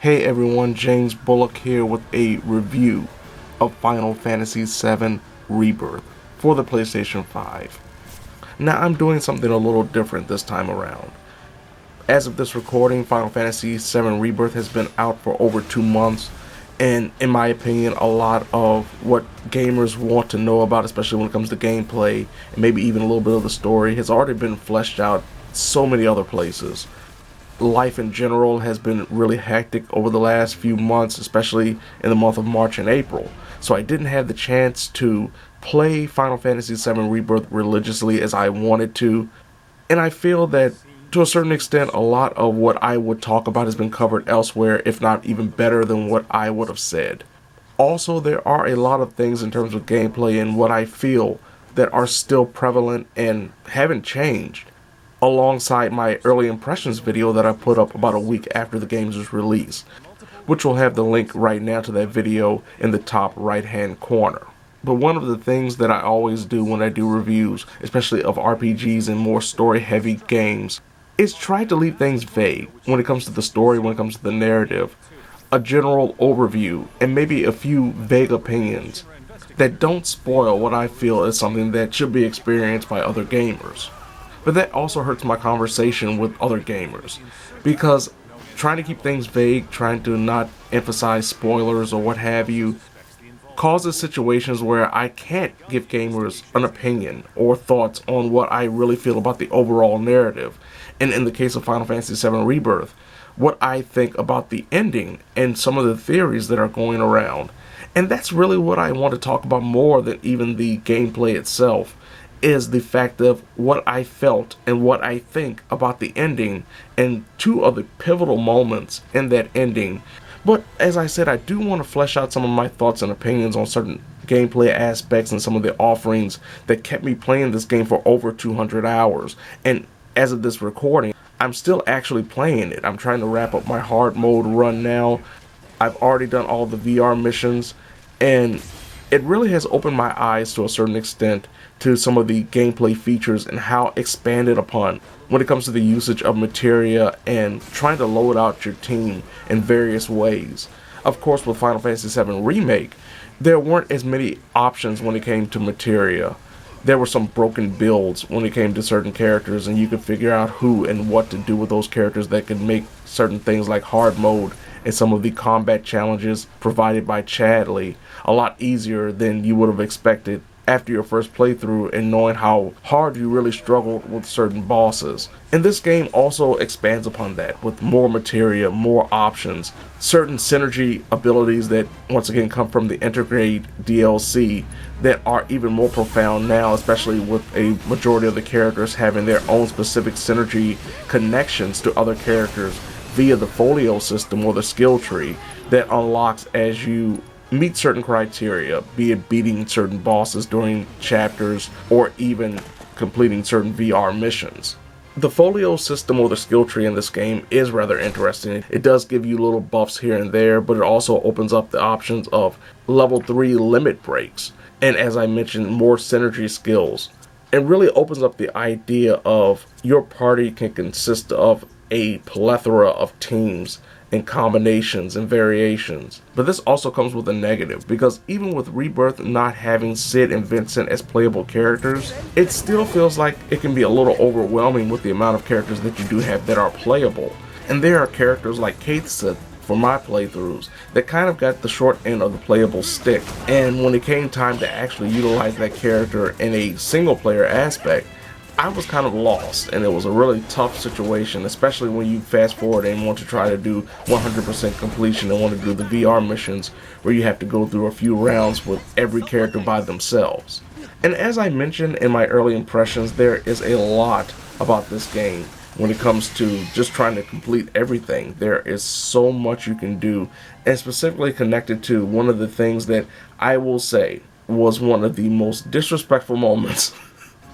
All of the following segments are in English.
Hey everyone, James Bullock here with a review of Final Fantasy VII Rebirth for the PlayStation 5. Now I'm doing something a little different this time around. As of this recording, Final Fantasy VII Rebirth has been out for over 2 months, and in my opinion, a lot of what gamers want to know about, especially when it comes to gameplay, and maybe even a little bit of the story, has already been fleshed out so many other places. Life in general has been really hectic over the last few months, especially in the month of March and April. So I didn't have the chance to play Final Fantasy VII Rebirth religiously as I wanted to. And I feel that to a certain extent, a lot of what I would talk about has been covered elsewhere, if not even better than what I would have said. Also, there are a lot of things in terms of gameplay and what I feel that are still prevalent and haven't changed, alongside my early impressions video that I put up about a week after the game's release, which will have the link right now to that video in the top right hand corner. But one of the things that I always do when I do reviews, especially of RPGs and more story heavy games, is try to leave things vague when it comes to the story, when it comes to the narrative, a general overview, and maybe a few vague opinions that don't spoil what I feel is something that should be experienced by other gamers. But that also hurts my conversation with other gamers, because trying to keep things vague, trying to not emphasize spoilers or what have you, causes situations where I can't give gamers an opinion or thoughts on what I really feel about the overall narrative. And in the case of Final Fantasy VII Rebirth, what I think about the ending and some of the theories that are going around. And that's really what I want to talk about more than even the gameplay itself, is the fact of what I felt and what I think about the ending and two of the pivotal moments in that ending. But as I said, I do want to flesh out some of my thoughts and opinions on certain gameplay aspects and some of the offerings that kept me playing this game for over 200 hours. And as of this recording, I'm still actually playing it. I'm trying to wrap up my hard mode run now. I've already done all the VR missions, and it really has opened my eyes to a certain extent to some of the gameplay features and how expanded upon when it comes to the usage of materia and trying to load out your team in various ways. Of course, with Final Fantasy VII Remake, there weren't as many options when it came to materia. There were some broken builds when it came to certain characters, and you could figure out who and what to do with those characters that could make certain things like hard mode and some of the combat challenges provided by Chadley a lot easier than you would have expected after your first playthrough and knowing how hard you really struggled with certain bosses. And this game also expands upon that with more materia, more options, certain synergy abilities that once again come from the Integrate DLC that are even more profound now, especially with a majority of the characters having their own specific synergy connections to other characters via the folio system or the skill tree that unlocks as you meet certain criteria, be it beating certain bosses during chapters or even completing certain VR missions. The folio system or the skill tree in this game is rather interesting. It does give you little buffs here and there, but it also opens up the options of level 3 limit breaks, and as I mentioned, more synergy skills. It really opens up the idea of your party can consist of a plethora of teams and combinations and variations. But this also comes with a negative, because even with Rebirth not having Sid and Vincent as playable characters, it still feels like it can be a little overwhelming with the amount of characters that you do have that are playable. And there are characters like Kaitsa for my playthroughs that kind of got the short end of the playable stick, and when it came time to actually utilize that character in a single player aspect, I was kind of lost, and it was a really tough situation, especially when you fast forward and want to try to do 100% completion and want to do the VR missions where you have to go through a few rounds with every character by themselves. And as I mentioned in my early impressions, there is a lot about this game when it comes to just trying to complete everything. There is so much you can do, and specifically connected to one of the things that I will say was one of the most disrespectful moments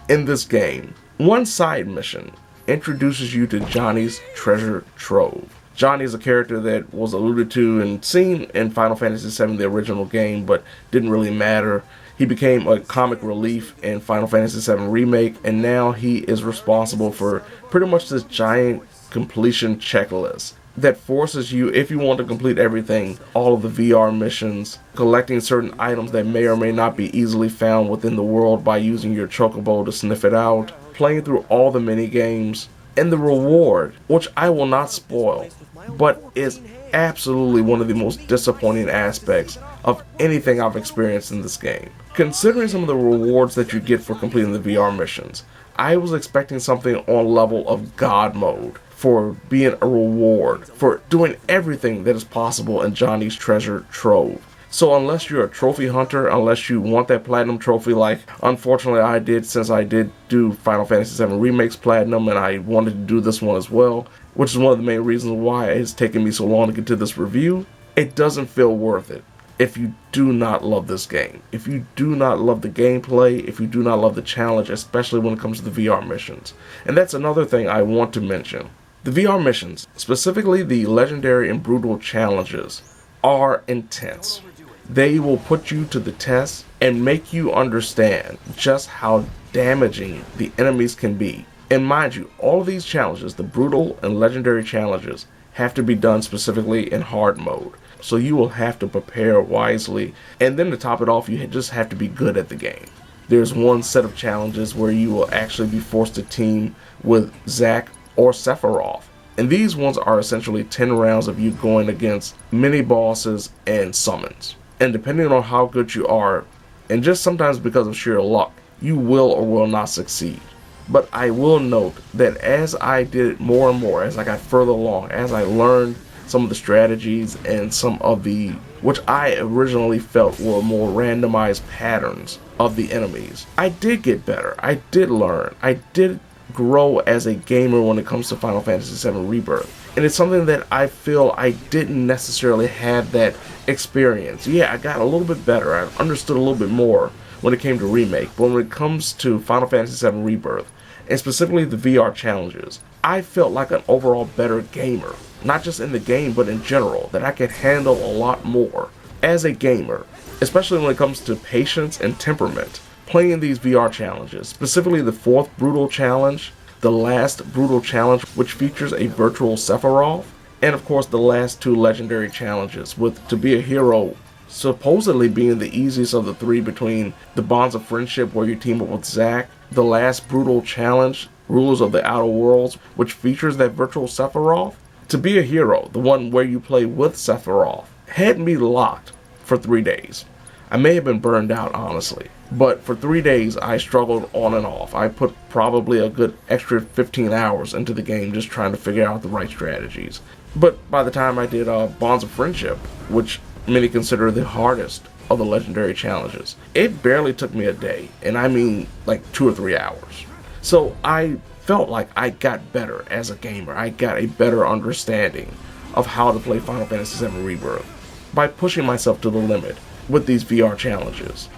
in this game. One side mission introduces you to Johnny's treasure trove. Johnny is a character that was alluded to and seen in Final Fantasy VII, the original game, but didn't really matter. He became a comic relief in Final Fantasy VII Remake, and now he is responsible for pretty much this giant completion checklist that forces you, if you want to complete everything, all of the VR missions, collecting certain items that may or may not be easily found within the world by using your chocobo to sniff it out, playing through all the mini games, and the reward, which I will not spoil, but is absolutely one of the most disappointing aspects of anything I've experienced in this game. Considering some of the rewards that you get for completing the VR missions, I was expecting something on level of God mode for being a reward for doing everything that is possible in Johnny's treasure trove. So unless you're a trophy hunter, unless you want that platinum trophy like unfortunately I did, since I did do Final Fantasy VII Remake's platinum and I wanted to do this one as well, which is one of the main reasons why it's taken me so long to get to this review, it doesn't feel worth it if you do not love this game. If you do not love the gameplay, if you do not love the challenge, especially when it comes to the VR missions. And that's another thing I want to mention. The VR missions, specifically the legendary and brutal challenges, are intense. They will put you to the test and make you understand just how damaging the enemies can be. And mind you, all of these challenges, the brutal and legendary challenges, have to be done specifically in hard mode. So you will have to prepare wisely. And then to top it off, you just have to be good at the game. There's one set of challenges where you will actually be forced to team with Zack or Sephiroth. And these ones are essentially 10 rounds of you going against mini bosses and summons. And depending on how good you are, and just sometimes because of sheer luck, you will or will not succeed. But I will note that as I did it more and more, as I got further along, as I learned some of the strategies and some of the, which I originally felt were more randomized patterns of the enemies, I did get better. I did learn. I did grow as a gamer when it comes to Final Fantasy VII Rebirth. And it's something that I feel I didn't necessarily have that experience. Yeah, I got a little bit better. I understood a little bit more when it came to Remake. But when it comes to Final Fantasy VII Rebirth, and specifically the VR challenges, I felt like an overall better gamer. Not just in the game, but in general, that I could handle a lot more as a gamer, especially when it comes to patience and temperament. Playing these VR challenges, specifically the 4th Brutal Challenge, the last Brutal Challenge, which features a virtual Sephiroth, and of course the last 2 legendary challenges, with To Be a Hero supposedly being the easiest of the 3 between the Bonds of Friendship where you team up with Zack, the last Brutal Challenge, Rulers of the Outer Worlds, which features that virtual Sephiroth. To Be a Hero, the one where you play with Sephiroth, had me locked for 3 days. I may have been burned out, honestly, but for 3 days I struggled on and off. I put probably a good extra 15 hours into the game just trying to figure out the right strategies. But by the time I did Bonds of Friendship, which many consider the hardest of the legendary challenges, it barely took me a day, and I mean like 2 or 3 hours. So I felt like I got better as a gamer. I got a better understanding of how to play Final Fantasy VII Rebirth by pushing myself to the limit with these VR challenges.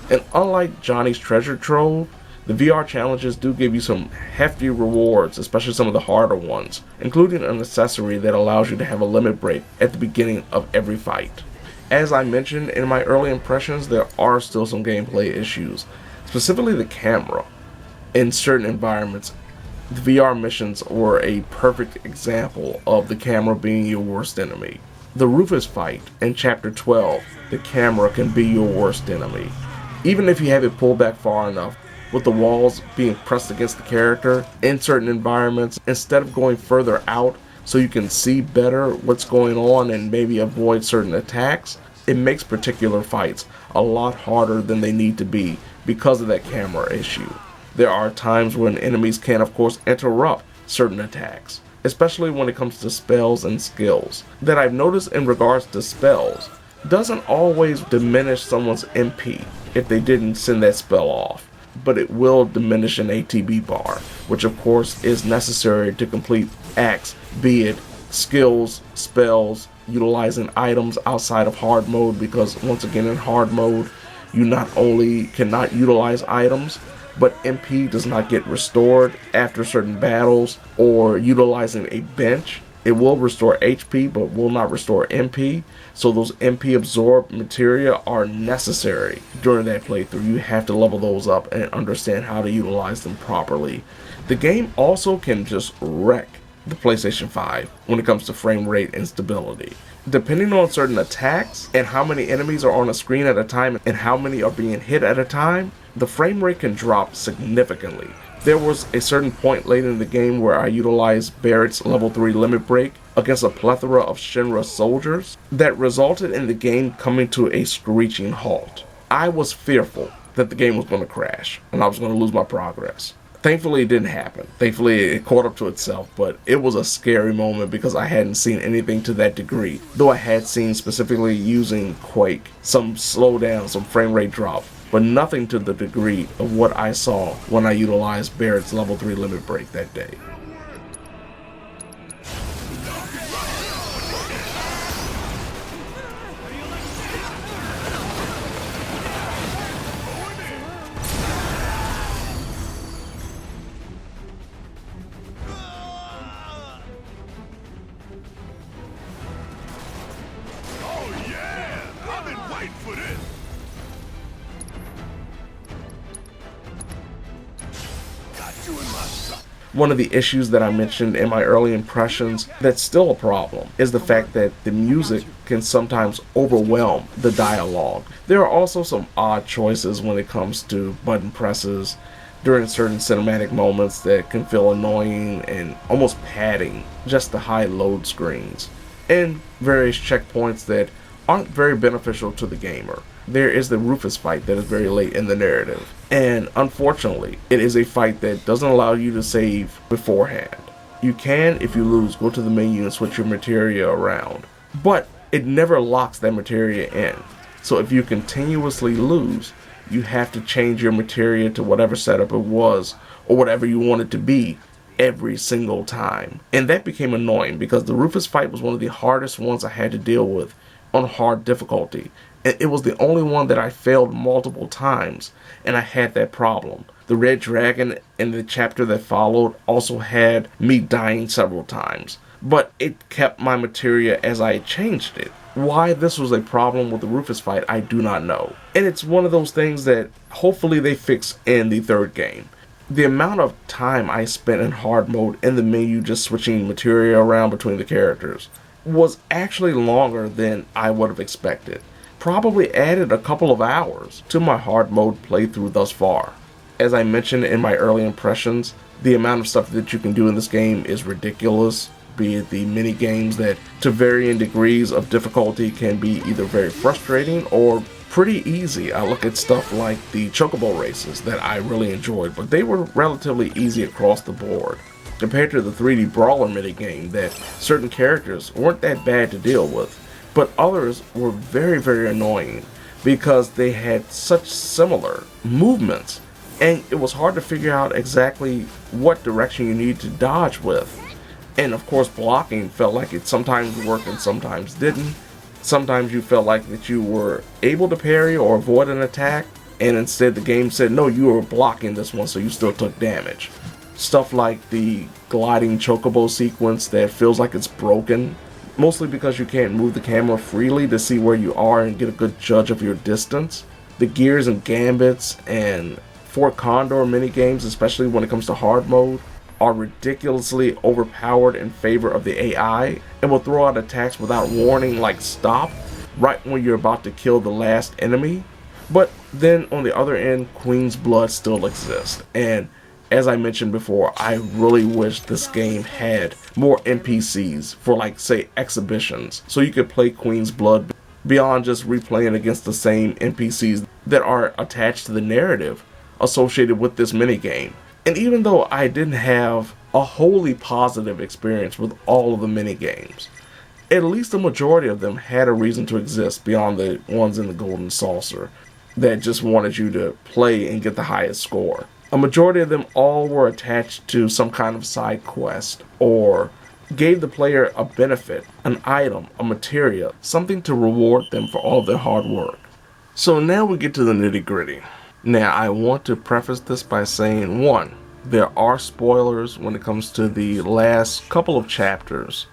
And unlike Johnny's treasure trove, the VR challenges do give you some hefty rewards, especially some of the harder ones, including an accessory that allows you to have a limit break at the beginning of every fight. As I mentioned in my early impressions, there are still some gameplay issues, specifically the camera. In certain environments, the VR missions were a perfect example of the camera being your worst enemy. The Rufus fight in Chapter 12, the camera can be your worst enemy. Even if you have it pulled back far enough, with the walls being pressed against the character in certain environments, instead of going further out so you can see better what's going on and maybe avoid certain attacks, it makes particular fights a lot harder than they need to be because of that camera issue. There are times when enemies can, of course, interrupt certain attacks, especially when it comes to spells and skills. That I've noticed in regards to spells doesn't always diminish someone's MP if they didn't send that spell off, but it will diminish an ATB bar, which of course is necessary to complete acts, be it skills, spells, utilizing items outside of hard mode, because once again in hard mode, you not only cannot utilize items, but MP does not get restored after certain battles or utilizing a bench. It will restore HP, but will not restore MP. So those MP absorbed materia are necessary during that playthrough. You have to level those up and understand how to utilize them properly. The game also can just wreck the PlayStation 5 when it comes to frame rate and stability. Depending on certain attacks and how many enemies are on a screen at a time and how many are being hit at a time, the frame rate can drop significantly. There was a certain point late in the game where I utilized Barrett's level 3 limit break against a plethora of Shinra soldiers that resulted in the game coming to a screeching halt. I was fearful that the game was going to crash and I was going to lose my progress. Thankfully, it didn't happen. Thankfully, it caught up to itself, but it was a scary moment because I hadn't seen anything to that degree. Though I had seen, specifically using Quake, some slowdown, some frame rate drop, but nothing to the degree of what I saw when I utilized Barrett's level 3 limit break that day. One of the issues that I mentioned in my early impressions that's still a problem is the fact that the music can sometimes overwhelm the dialogue. There are also some odd choices when it comes to button presses during certain cinematic moments that can feel annoying and almost padding just the high load screens, and various checkpoints that aren't very beneficial to the gamer. There is the Rufus fight that is very late in the narrative, and unfortunately, it is a fight that doesn't allow you to save beforehand. You can, if you lose, go to the menu and switch your materia around, but it never locks that materia in. So if you continuously lose, you have to change your materia to whatever setup it was, or whatever you want it to be, every single time. And that became annoying because the Rufus fight was one of the hardest ones I had to deal with on hard difficulty. It was the only one that I failed multiple times, and I had that problem. The Red Dragon in the chapter that followed also had me dying several times, but it kept my materia as I changed it. Why this was a problem with the Rufus fight, I do not know. And it's one of those things that hopefully they fix in the third game. The amount of time I spent in hard mode in the menu just switching materia around between the characters was actually longer than I would have expected. Probably added a couple of hours to my hard mode playthrough thus far. As I mentioned in my early impressions, the amount of stuff that you can do in this game is ridiculous, be it the mini games that to varying degrees of difficulty can be either very frustrating or pretty easy. I look at stuff like the chocobo races that I really enjoyed, but they were relatively easy across the board compared to the 3D brawler minigame that certain characters weren't that bad to deal with, but others were very, very annoying because they had such similar movements and it was hard to figure out exactly what direction you need to dodge with. And of course blocking felt like it sometimes worked and sometimes didn't. Sometimes you felt like that you were able to parry or avoid an attack, and instead the game said no, you were blocking this one, so you still took damage. Stuff like the gliding chocobo sequence that feels like it's broken, mostly because you can't move the camera freely to see where you are and get a good judge of your distance. The gears and gambits and Fort Condor minigames, especially when it comes to hard mode, are ridiculously overpowered in favor of the AI and will throw out attacks without warning, like stop, right when you're about to kill the last enemy. But then on the other end, Queen's Blood still exists, and as I mentioned before, I really wish this game had more NPCs for, like, say, exhibitions, so you could play Queen's Blood beyond just replaying against the same NPCs that are attached to the narrative associated with this minigame. And even though I didn't have a wholly positive experience with all of the minigames, at least the majority of them had a reason to exist beyond the ones in the Golden Saucer that just wanted you to play and get the highest score. A majority of them all were attached to some kind of side quest or gave the player a benefit, an item, a materia, something to reward them for all their hard work. So now we get to the nitty-gritty. Now I want to preface this by saying, one, there are spoilers when it comes to the last couple of chapters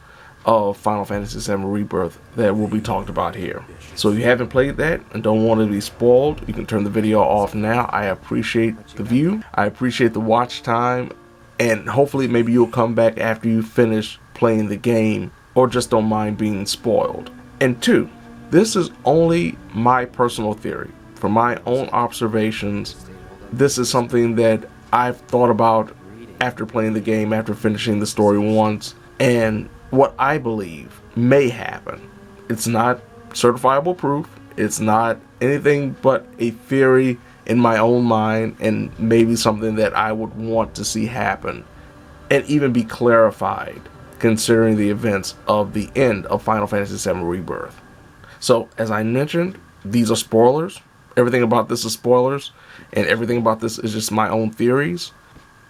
of Final Fantasy VII Rebirth that will be talked about here. So if you haven't played that and don't want to be spoiled, you can turn the video off now. I appreciate the view. I appreciate the watch time. And hopefully maybe you'll come back after you finish playing the game or just don't mind being spoiled. And 2, this is only my personal theory. From my own observations, this is something that I've thought about after playing the game, after finishing the story once, and what I believe may happen. It's not certifiable proof. It's not anything but a theory in my own mind, and maybe something that I would want to see happen and even be clarified considering the events of the end of Final Fantasy VII Rebirth. So, as I mentioned, these are spoilers. Everything about this is spoilers, and everything about this is just my own theories.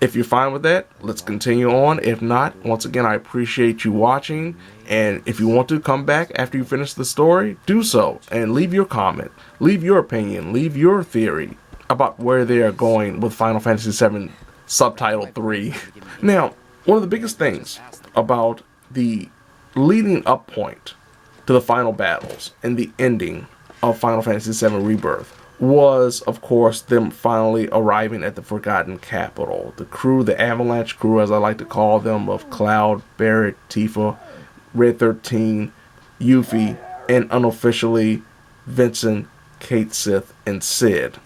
If you're fine with that, let's continue on. If not, once again, I appreciate you watching. And if you want to come back after you finish the story, do so. And leave your comment, leave your opinion, leave your theory about where they are going with Final Fantasy VII Subtitle 3. Now, one of the biggest things about the leading up point to the final battles and the ending of Final Fantasy VII Rebirth was, of course, them finally arriving at the Forgotten Capital. The crew, the Avalanche crew, as I like to call them, of Cloud, Barret, Tifa, Red 13, Yuffie, and unofficially Vincent, Kate Sith, and Cid.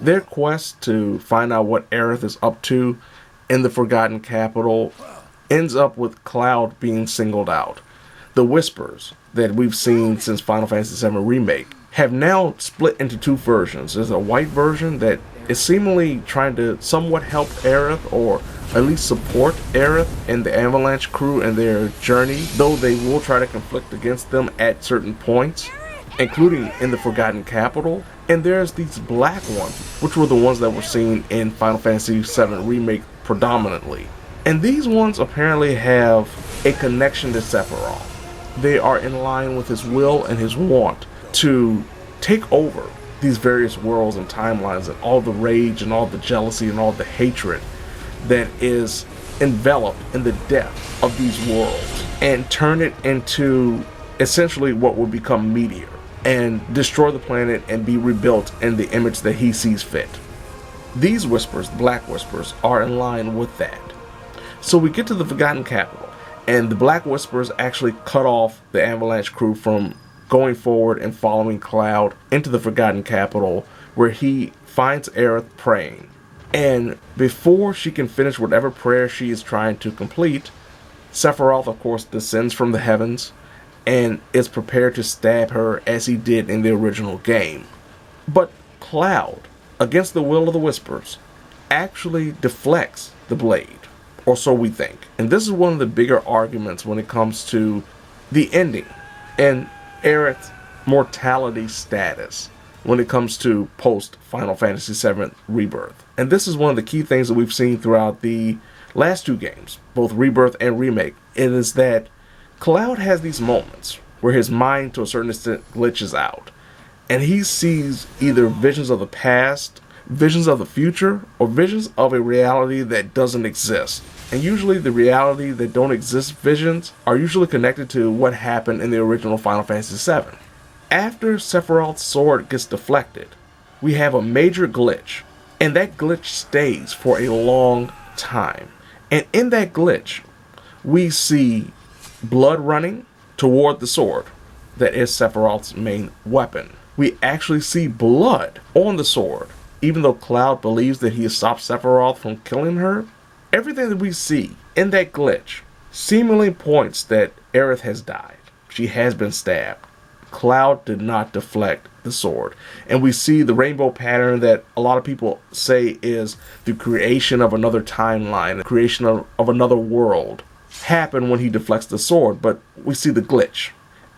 Their quest to find out what Aerith is up to in the Forgotten Capital ends up with Cloud being singled out. The Whispers that we've seen since Final Fantasy VII Remake have now split into 2 versions. There's a white version that is seemingly trying to somewhat help Aerith, or at least support Aerith and the Avalanche crew in their journey, though they will try to conflict against them at certain points, including in the Forgotten Capital. And there's these black ones, which were the ones that were seen in Final Fantasy VII Remake predominantly. And these ones apparently have a connection to Sephiroth. They are in line with his will and his want to take over these various worlds and timelines, and all the rage and all the jealousy and all the hatred that is enveloped in the depth of these worlds, and turn it into essentially what will become Meteor and destroy the planet and be rebuilt in the image that he sees fit. These Whispers, Black Whispers, are in line with that. So we get to the Forgotten Capital, and the Black Whispers actually cut off the Avalanche crew from going forward and following Cloud into the Forgotten Capital, where he finds Aerith praying. And before she can finish whatever prayer she is trying to complete, Sephiroth, of course, descends from the heavens and is prepared to stab her as he did in the original game. But Cloud, against the will of the Whispers, actually deflects the blade, or so we think. And this is one of the bigger arguments when it comes to the ending and Aerith's mortality status when it comes to post Final Fantasy VII Rebirth. And this is one of the key things that we've seen throughout the last 2 games, both Rebirth and Remake. It is that Cloud has these moments where his mind to a certain extent glitches out, and he sees either visions of the past, visions of the future, or visions of a reality that doesn't exist. And usually the reality that don't exist visions are usually connected to what happened in the original Final Fantasy VII. After Sephiroth's sword gets deflected, we have a major glitch, and that glitch stays for a long time. And in that glitch, we see blood running toward the sword that is Sephiroth's main weapon. We actually see blood on the sword. Even though Cloud believes that he has stopped Sephiroth from killing her, everything that we see in that glitch seemingly points that Aerith has died. She has been stabbed. Cloud did not deflect the sword. And we see the rainbow pattern that a lot of people say is the creation of another timeline, the creation of another world, happen when he deflects the sword, but we see the glitch.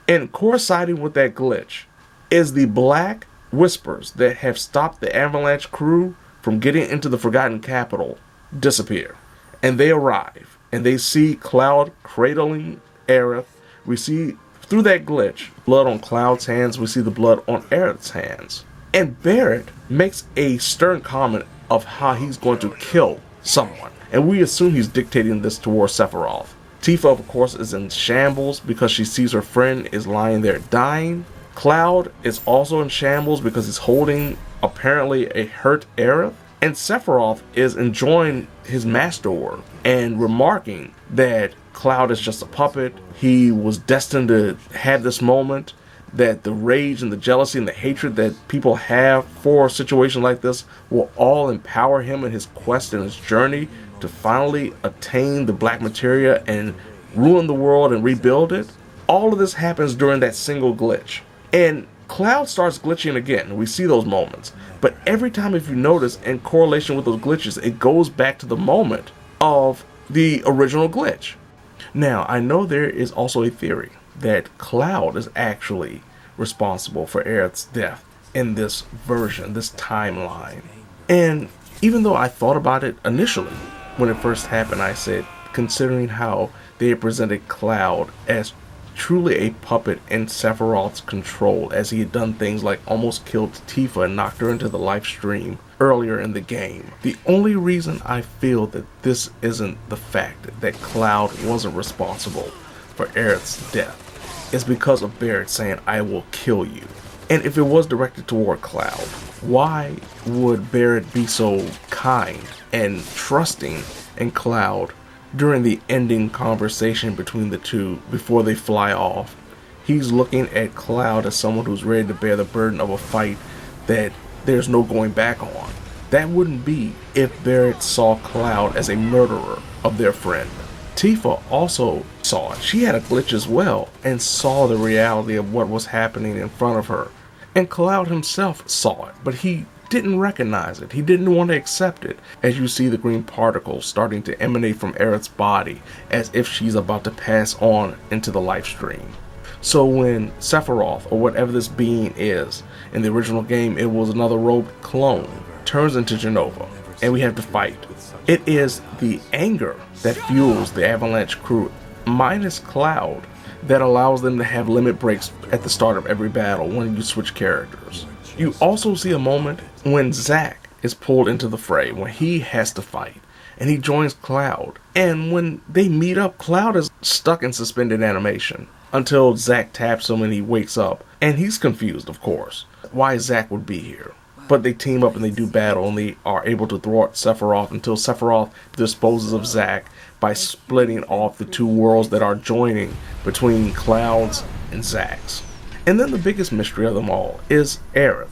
And coinciding with that glitch is the Black Whispers that have stopped the Avalanche crew from getting into the Forgotten Capital disappear. And they arrive, and they see Cloud cradling Aerith. We see, through that glitch, blood on Cloud's hands. We see the blood on Aerith's hands. And Barret makes a stern comment of how he's going to kill someone. And we assume he's dictating this towards Sephiroth. Tifa, of course, is in shambles because she sees her friend is lying there dying. Cloud is also in shambles because he's holding, apparently, a hurt Aerith. And Sephiroth is enjoying his masterwork and remarking that Cloud is just a puppet. He was destined to have this moment, that the rage and the jealousy and the hatred that people have for a situation like this will all empower him in his quest and his journey to finally attain the black materia and ruin the world and rebuild it. All of this happens during that single glitch. And Cloud starts glitching again. We see those moments. But every time, if you notice, in correlation with those glitches, it goes back to the moment of the original glitch. Now, I know there is also a theory that Cloud is actually responsible for Aerith's death in this version, this timeline. And even though I thought about it initially, when it first happened, I said, considering how they had presented Cloud as truly a puppet in Sephiroth's control, as he had done things like almost killed Tifa and knocked her into the life stream earlier in the game. The only reason I feel that this isn't the fact that Cloud wasn't responsible for Aerith's death is because of Barrett saying, "I will kill you." And if it was directed toward Cloud, why would Barrett be so kind and trusting in Cloud during the ending conversation between the two before they fly off? He's looking at Cloud as someone who's ready to bear the burden of a fight that there's no going back on. That wouldn't be if Barrett saw Cloud as a murderer of their friend. Tifa also saw it. She had a glitch as well and saw the reality of what was happening in front of her. And Cloud himself saw it, but he didn't recognize it. He didn't want to accept it, as you see the green particles starting to emanate from Aerith's body as if she's about to pass on into the life stream. So when Sephiroth, or whatever this being is, in the original game it was another robed clone, turns into Jenova, and we have to fight, it is the anger that fuels the Avalanche crew, minus Cloud, that allows them to have limit breaks at the start of every battle when you switch characters. You also see a moment when Zack is pulled into the fray, when he has to fight, and he joins Cloud. And when they meet up, Cloud is stuck in suspended animation until Zack taps him and he wakes up. And he's confused, of course, why Zack would be here. But they team up and they do battle, and they are able to thwart Sephiroth until Sephiroth disposes of Zack by splitting off the two worlds that are joining between Cloud's and Zack's. And then the biggest mystery of them all is Aerith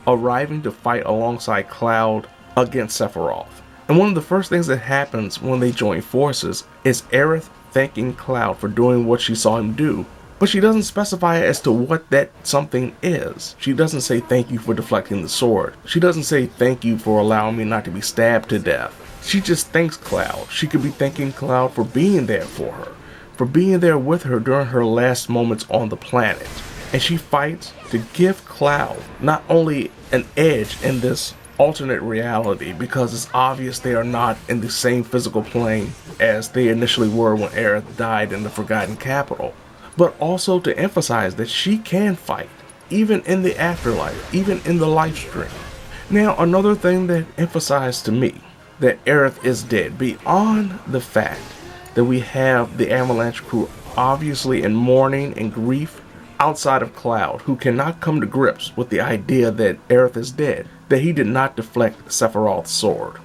arriving to fight alongside Cloud against Sephiroth. And one of the first things that happens when they join forces is Aerith thanking Cloud for doing what she saw him do, but she doesn't specify as to what that something is. She doesn't say thank you for deflecting the sword. She doesn't say thank you for allowing me not to be stabbed to death. She just thanks Cloud. She could be thanking Cloud for being there for her, for being there with her during her last moments on the planet. And she fights to give Cloud not only an edge in this alternate reality, because it's obvious they are not in the same physical plane as they initially were when Aerith died in the Forgotten Capital, but also to emphasize that she can fight, even in the afterlife, even in the life stream. Now, another thing that emphasized to me that Aerith is dead, beyond the fact that we have the Avalanche crew obviously in mourning and grief outside of Cloud, who cannot come to grips with the idea that Aerith is dead, that he did not deflect Sephiroth's sword,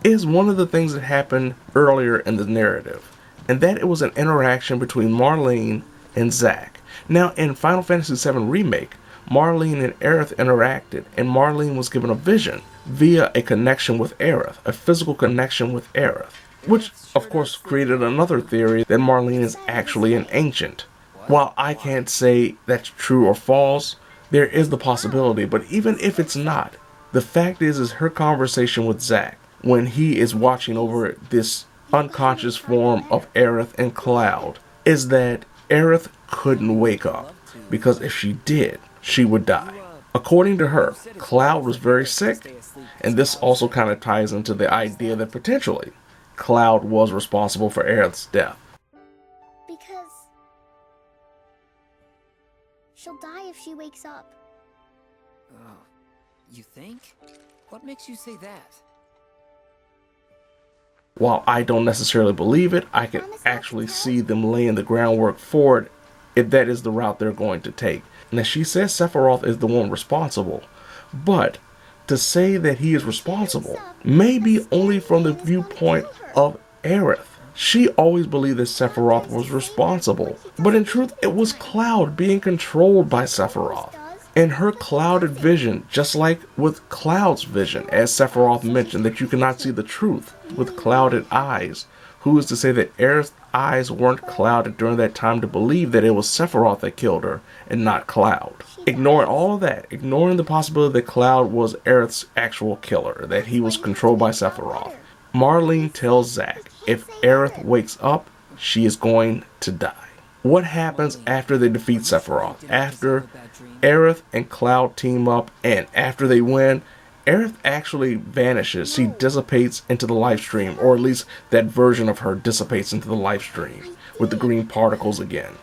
is one of the things that happened earlier in the narrative, and that it was an interaction between Marlene and Zack. Now, in Final Fantasy VII Remake, Marlene and Aerith interacted, and Marlene was given a vision via a connection with Aerith, a physical connection with Aerith, which of course created another theory that Marlene is actually an ancient. While I can't say that's true or false, there is the possibility, but even if it's not, the fact is her conversation with Zack, when he is watching over this unconscious form of Aerith and Cloud, is that Aerith couldn't wake up, because if she did, she would die. According to her, Cloud was very sick, and this also kind of ties into the idea that potentially Cloud was responsible for Aerith's death. Because she'll die if she wakes up. Oh, you think? What makes you say that? While I don't necessarily believe it, I can actually see them laying the groundwork for it if that is the route they're going to take. Now, she says Sephiroth is the one responsible, but to say that he is responsible may be only from the viewpoint of Aerith. She always believed that Sephiroth was responsible, but in truth it was Cloud being controlled by Sephiroth. In her clouded vision, just like with Cloud's vision, as Sephiroth mentioned that you cannot see the truth with clouded eyes, who is to say that Aerith's eyes weren't clouded during that time to believe that it was Sephiroth that killed her and not Cloud? Ignoring all of that, ignoring the possibility that Cloud was Aerith's actual killer, that he was controlled by Sephiroth, Marlene tells Zack if Aerith wakes up, she is going to die. What happens after they defeat Sephiroth? After Aerith and Cloud team up and after they win, Aerith actually vanishes. She dissipates into the life stream, or at least that version of her dissipates into the life stream with the green particles again.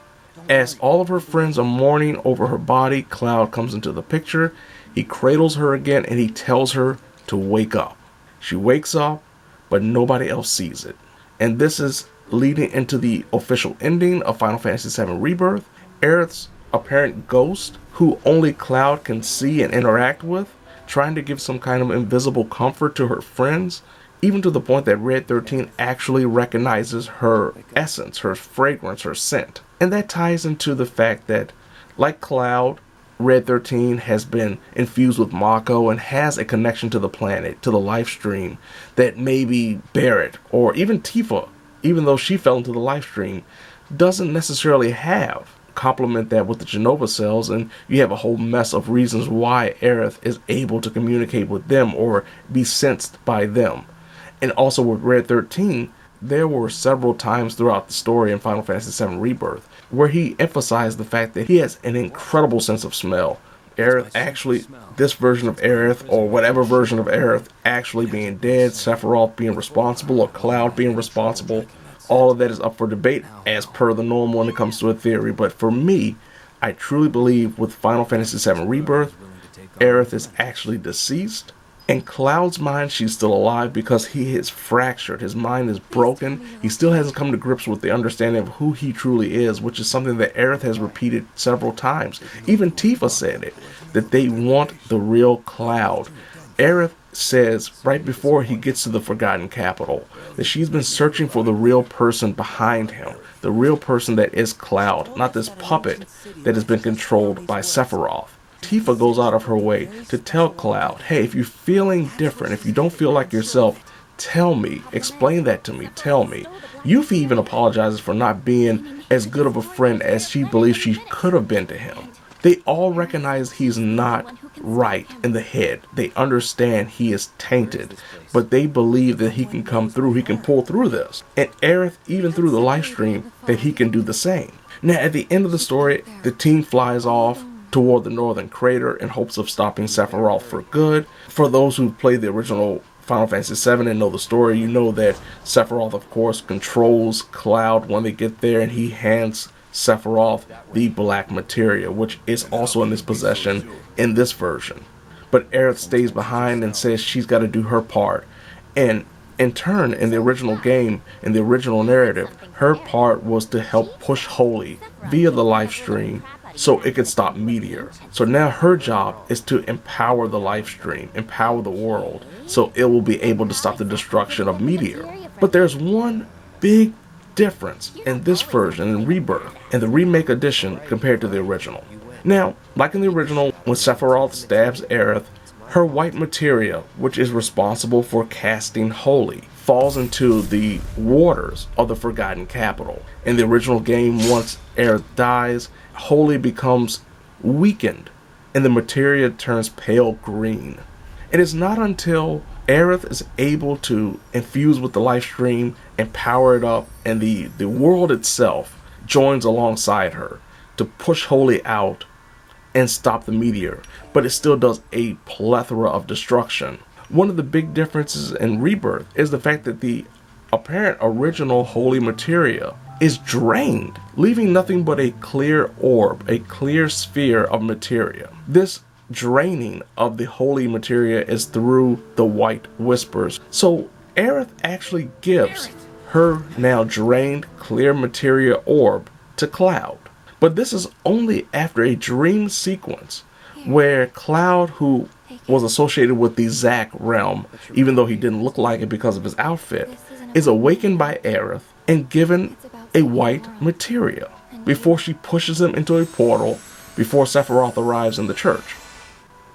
As all of her friends are mourning over her body, Cloud comes into the picture. He cradles her again and he tells her to wake up. She wakes up, but nobody else sees it. And this is leading into the official ending of Final Fantasy VII Rebirth. Aerith's apparent ghost, who only Cloud can see and interact with, trying to give some kind of invisible comfort to her friends, even to the point that Red 13 actually recognizes her essence, her fragrance, her scent. And that ties into the fact that, like Cloud, Red 13 has been infused with Mako and has a connection to the planet, to the life stream, that maybe Barrett or even Tifa, even though she fell into the life stream, doesn't necessarily have. Complement that with the Genova cells, and you have a whole mess of reasons why Aerith is able to communicate with them or be sensed by them. And also with Red 13, there were several times throughout the story in Final Fantasy VII Rebirth where he emphasized the fact that he has an incredible sense of smell. Aerith actually, this version of Aerith, or whatever version of Aerith, actually being dead, Sephiroth being responsible, or Cloud being responsible, all of that is up for debate as per the norm when it comes to a theory. But for me, I truly believe with Final Fantasy VII Rebirth, Aerith is actually deceased. In Cloud's mind, she's still alive because he is fractured. His mind is broken. He still hasn't come to grips with the understanding of who he truly is, which is something that Aerith has repeated several times. Even Tifa said it, that they want the real Cloud. Aerith says right before he gets to the Forgotten Capital that she's been searching for the real person behind him, the real person that is Cloud, not this puppet that has been controlled by Sephiroth. Tifa goes out of her way to tell Cloud, hey, if you're feeling different, if you don't feel like yourself, tell me, explain that to me, tell me. Yuffie even apologizes for not being as good of a friend as she believes she could have been to him. They all recognize he's not right in the head. They understand he is tainted, but they believe that he can come through, he can pull through this. And Aerith, even through the live stream, that he can do the same. Now, at the end of the story, the team flies off toward the northern crater in hopes of stopping Sephiroth for good. For those who played the original Final Fantasy VII and know the story, you know that Sephiroth, of course, controls Cloud when they get there, and he hands Sephiroth the black materia, which is also in his possession in this version. But Aerith stays behind and says she's got to do her part. And in turn, in the original game, in the original narrative, her part was to help push Holy via the live stream so it could stop Meteor. So now her job is to empower the live stream, empower the world, so it will be able to stop the destruction of Meteor. But there's one big difference in this version, in Rebirth, and the remake edition compared to the original. Now, like in the original, when Sephiroth stabs Aerith, her white materia, which is responsible for casting Holy, falls into the waters of the Forgotten Capital. In the original game, once Aerith dies, Holy becomes weakened, and the materia turns pale green. It is not until Aerith is able to infuse with the life stream and power it up, and the world itself joins alongside her to push Holy out and stop the meteor, but it still does a plethora of destruction. One of the big differences in Rebirth is the fact that the apparent original Holy materia is drained, leaving nothing but a clear orb, a clear sphere of materia. This draining of the Holy materia is through the White Whispers. So Aerith actually gives her now drained clear materia orb to Cloud. But this is only after a dream sequence where Cloud, who was associated with the Zack realm, even though he didn't look like it because of his outfit, is awakened by Aerith and given a white materia before she pushes him into a portal before Sephiroth arrives in the church.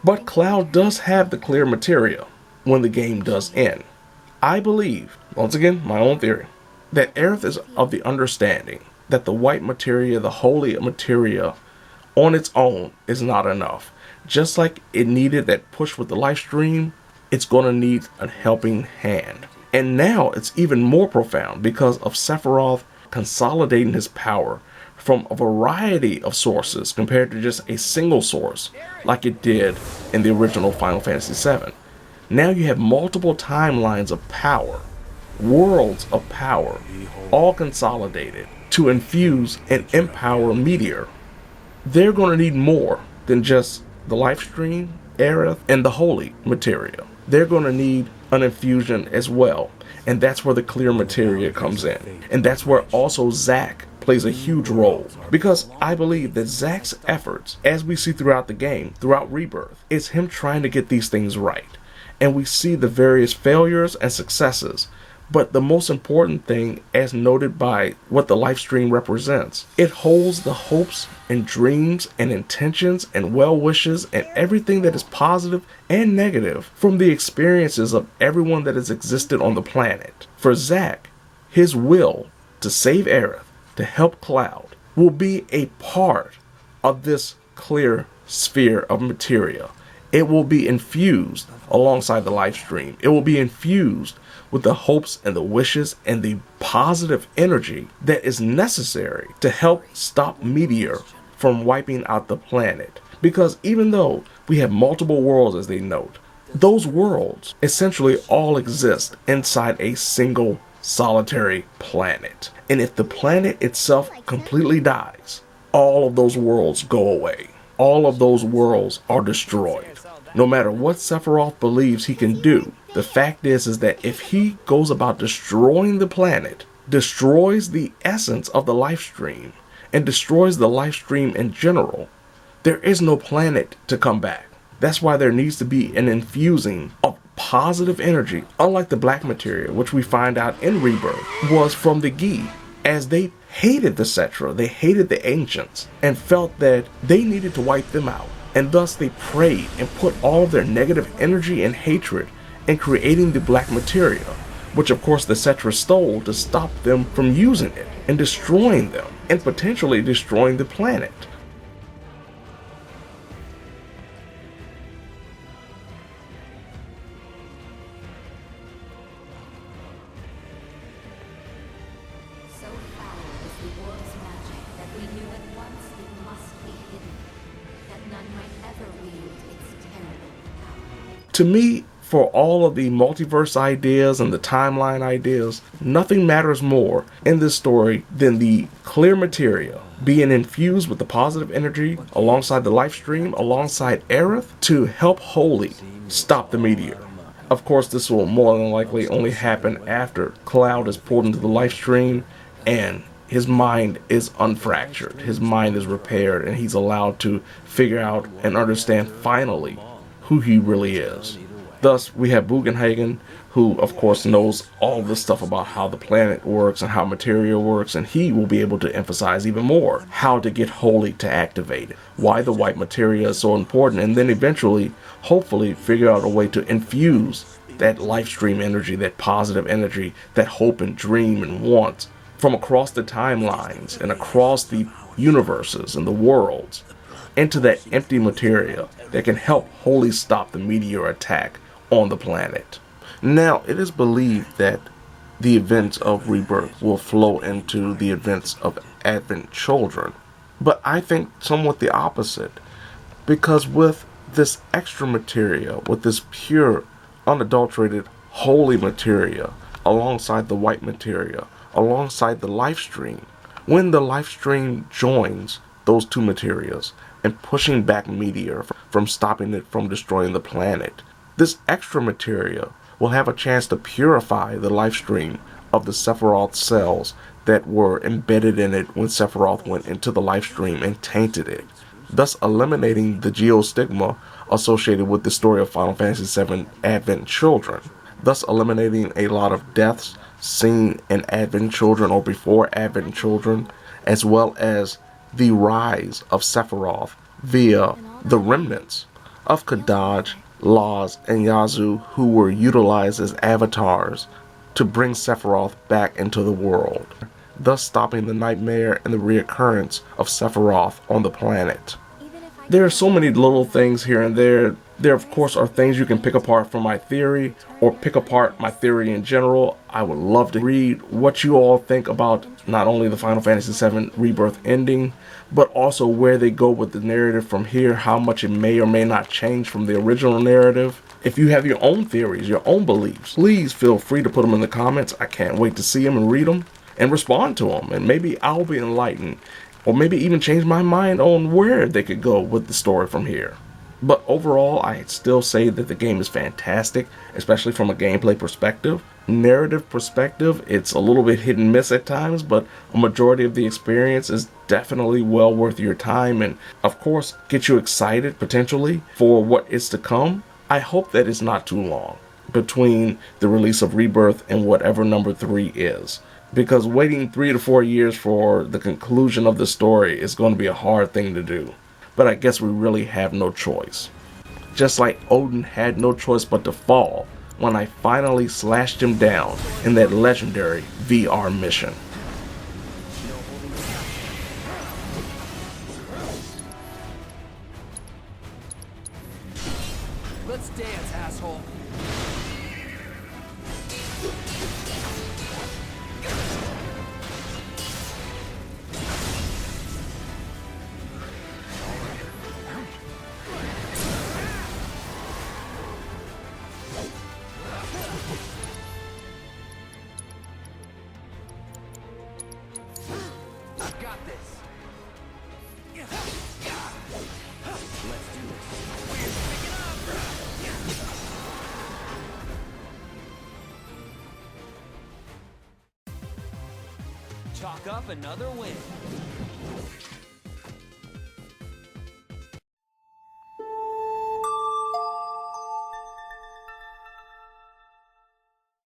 But Cloud does have the clear materia when the game does end. I believe, once again, my own theory, that Aerith is of the understanding that the white materia, the holy materia, on its own is not enough. Just like it needed that push with the live stream, it's going to need a helping hand. And now it's even more profound because of Sephiroth consolidating his power from a variety of sources compared to just a single source like it did in the original Final Fantasy VII. Now you have multiple timelines of power, worlds of power, all consolidated to infuse and empower Meteor. They're going to need more than just the live stream, Aerith, and the holy materia. They're going to need an infusion as well, and that's where the clear materia comes in. And that's where also Zack plays a huge role, because I believe that Zack's efforts, as we see throughout the game, throughout Rebirth, is him trying to get these things right. And we see the various failures and successes. But the most important thing, as noted by what the live stream represents, it holds the hopes and dreams and intentions and well wishes and everything that is positive and negative from the experiences of everyone that has existed on the planet. For Zack, his will to save Aerith, to help Cloud, will be a part of this clear sphere of materia. It will be infused alongside the live stream. It will be infused with the hopes and the wishes and the positive energy that is necessary to help stop Meteor from wiping out the planet. Because even though we have multiple worlds, as they note, those worlds essentially all exist inside a single solitary planet. And if the planet itself completely dies, all of those worlds go away. All of those worlds are destroyed. No matter what Sephiroth believes he can do, the fact is that if he goes about destroying the planet, destroys the essence of the live stream, and destroys the live stream in general, there is no planet to come back. That's why there needs to be an infusing of positive energy, unlike the black materia, which we find out in Rebirth, was from the Gi, as they hated the Cetra, they hated the ancients, and felt that they needed to wipe them out. And thus they prayed and put all of their negative energy and hatred in creating the black materia, which of course the Cetra stole to stop them from using it and destroying them and potentially destroying the planet. So foul is the world's magic that we knew at once it must be hidden, that none might ever wield its terrible power. To me, for all of the multiverse ideas and the timeline ideas, nothing matters more in this story than the clear materia being infused with the positive energy alongside the live stream, alongside Aerith, to help Holy stop the Meteor. Of course, this will more than likely only happen after Cloud is pulled into the live stream and his mind is unfractured, his mind is repaired, and he's allowed to figure out and understand finally who he really is. Thus, we have Bugenhagen, who of course knows all this stuff about how the planet works and how materia works, and he will be able to emphasize even more how to get Holy to activate it, why the white materia is so important, and then eventually, hopefully, figure out a way to infuse that live stream energy, that positive energy, that hope and dream and want from across the timelines and across the universes and the worlds into that empty materia that can help Holy stop the meteor attack on the planet. Now, it is believed that the events of Rebirth will flow into the events of Advent Children, but I think somewhat the opposite, because with this extra materia, with this pure, unadulterated, holy materia, alongside the white materia, alongside the life stream, when the life stream joins those two materias and pushing back Meteor from stopping it from destroying the planet, this extra materia will have a chance to purify the life stream of the Sephiroth cells that were embedded in it when Sephiroth went into the life stream and tainted it. thus eliminating the geostigma associated with the story of Final Fantasy VII Advent Children, thus eliminating a lot of deaths seen in Advent Children or before Advent Children, as well as the rise of Sephiroth via the remnants of Kadaj, Laz, and Yazoo, who were utilized as avatars to bring Sephiroth back into the world, thus stopping the nightmare and the reoccurrence of Sephiroth on the planet. There are so many little things here and there. There, of course, are things you can pick apart from my theory, or pick apart my theory in general. I would love to read what you all think about not only the Final Fantasy VII Rebirth ending, but also where they go with the narrative from here, how much it may or may not change from the original narrative. If you have your own theories, your own beliefs, please feel free to put them in the comments. I can't wait to see them and read them and respond to them, and maybe I'll be enlightened, or maybe even change my mind on where they could go with the story from here. But overall, I still say that the game is fantastic, especially from a gameplay perspective. Narrative perspective, it's a little bit hit and miss at times, but a majority of the experience is definitely well worth your time, and of course, get you excited potentially for what is to come. I hope that it's not too long between the release of Rebirth and whatever number 3 is, because waiting 3 to 4 years for the conclusion of the story is going to be a hard thing to do. But I guess we really have no choice. Just like Odin had no choice but to fall when I finally slashed him down in that legendary VR mission. Let's dance, asshole. I've got this. Let's do this. Chalk up another win.